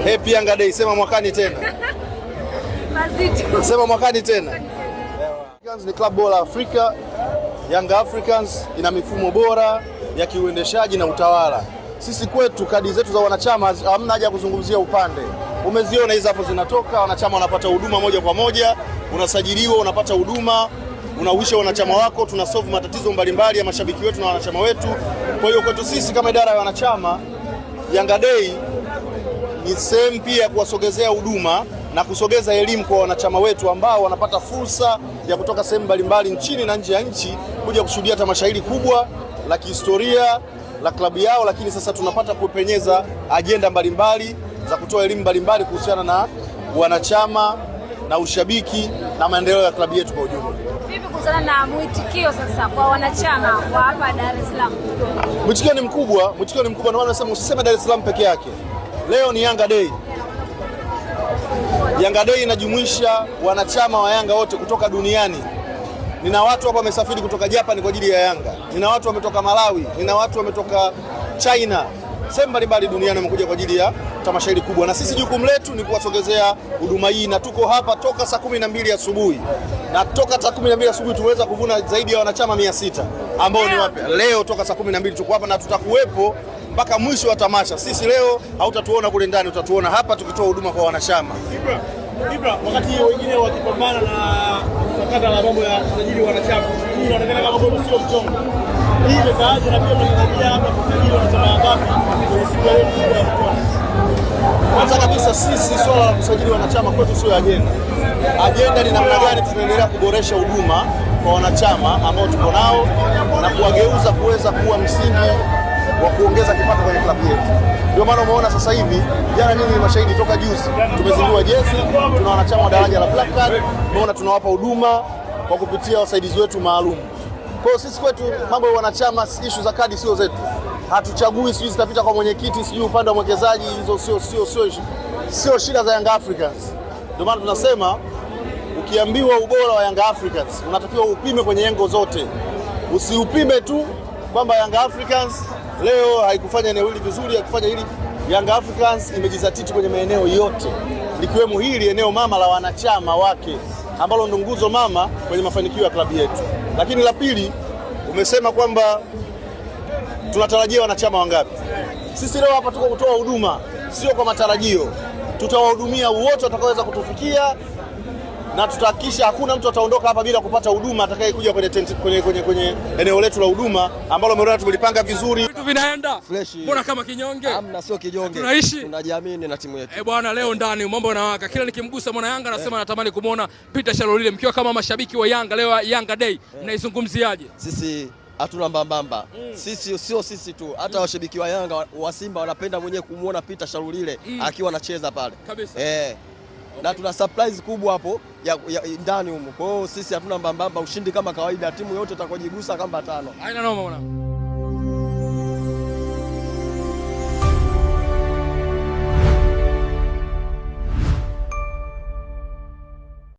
Happy Yanga Day, sema mwakani tena. Sema mwakani tena. Ni klabu bora Afrika. Young Africans ina mifumo bora ya kiuendeshaji na utawala. Sisi kwetu kadi zetu za wanachama hamna haja kuzungumzia upande. Umeziona hizo hapo zinatoka, wanachama wanapata huduma moja kwa moja, unasajiliwa, unapata huduma, unawisha wanachama wako, tunasolve matatizo mbalimbali ya mashabiki wetu na wanachama wetu. Kwa hiyo kwetu sisi kama idara ya wanachama, Yanga Day ni sehemu pia kuwasogezea huduma na kusogeza elimu kwa wanachama wetu ambao wanapata fursa ya kutoka sehemu mbalimbali nchini na nje ya nchi kuja kushuhudia tamasha hili kubwa la kihistoria la klabu yao, lakini sasa tunapata kupenyeza ajenda mbalimbali za kutoa elimu mbalimbali kuhusiana na wanachama na ushabiki na maendeleo ya klabu yetu kwa ujumla. Vipi kuhusiana na mwitikio sasa kwa wanachama wa hapa Dar es Salaam? Mwitikio ni mkubwa, ndio maana nasema usiseme Dar es Salaam peke yake. Leo ni Yanga Day. Yanga Day inajumuisha wanachama wa Yanga wote kutoka duniani. Nina watu hapa wamesafiri kutoka Japan kwa ajili ya Yanga. Nina watu wametoka Malawi, nina watu wametoka China. Sehemu mbalimbali duniani wamekuja kwa ajili ya tamasha hili kubwa. Na sisi jukumu letu ni kuwasogezea huduma hii, na tuko hapa toka saa 12 asubuhi. Na toka saa 12 asubuhi tuweza kuvuna zaidi ya wanachama 600 ambao ni wapya. Leo toka saa 12 tuko hapa na tutakuwepo mpaka mwisho wa tamasha. Sisi leo hautatuona kule ndani, utatuona hapa tukitoa huduma kwa wanachama. Ibra, wakati wengine wakipambana na sakata la mambo ya kusajili wanachama, hii inaonekana kama bomba sio mchongo. Hii imekaaje na pia mnatarajia hapa kusajili wanachama wangapi kwenye siku ya leo? Kwanza kabisa sisi swala la kusajili wanachama kwetu sio ajenda. Ajenda ni namna gani tunaendelea kuboresha huduma kwa wanachama ambao tuko nao na kuwageuza kuweza kuwa msingi wa kuongeza kipato kwenye klabu yetu. Ndio maana umeona sasa hivi, jana nyinyi mashahidi toka juzi, tumezindua jezi, tuna wanachama wa daraja la Black Card, umeona tunawapa huduma kwa kupitia wasaidizi wetu maalum. Kwa hiyo sisi kwetu mambo ya wanachama, issue za kadi sio zetu. Hatuchagui sisi zitapita kwa mwenyekiti, sijui upande wa mwekezaji, hizo sio shida za Young Africans. Ndio maana tunasema ukiambiwa ubora wa Young Africans, unatakiwa upime kwenye engo zote. Usiupime tu kwamba Young Africans leo haikufanya eneo hili vizuri, haikufanya hili. Young Africans imejizatiti kwenye maeneo yote, likiwemo hili eneo mama la wanachama wake ambalo ndo nguzo mama kwenye mafanikio ya klabu yetu. Lakini la pili, umesema kwamba tunatarajia wanachama wangapi. Sisi leo hapa tuko kutoa huduma, sio kwa matarajio. Tutawahudumia wote watakaoweza kutufikia na tutahakikisha hakuna mtu ataondoka hapa bila kupata huduma atakayekuja kwenye eneo letu la huduma ambalo mmeona tumelipanga vizuri. Vitu vinaenda fresh. Mbona kama kinyonge? Hamna, sio kinyonge. Tunaishi. Tunajiamini na timu yetu. Bwana, leo ndani mambo yanawaka. Kila nikimgusa mwana Yanga nasema natamani kumuona Peter Shalulile. Mkiwa kama mashabiki wa Yanga leo Yanga Day, mnaizungumziaje? Sisi hatuna mbambamba. Sisi sio sisi tu, hata washabiki wa Yanga wa Simba wanapenda mwenyewe kumuona Peter Shalulile akiwa anacheza pale. Kabisa. Na tuna surprise kubwa hapo ya ndani huko. Kwa hiyo sisi hatuna mbambamba, ushindi kama kawaida, timu yote itakojigusa kama 5. Haina noma bwana.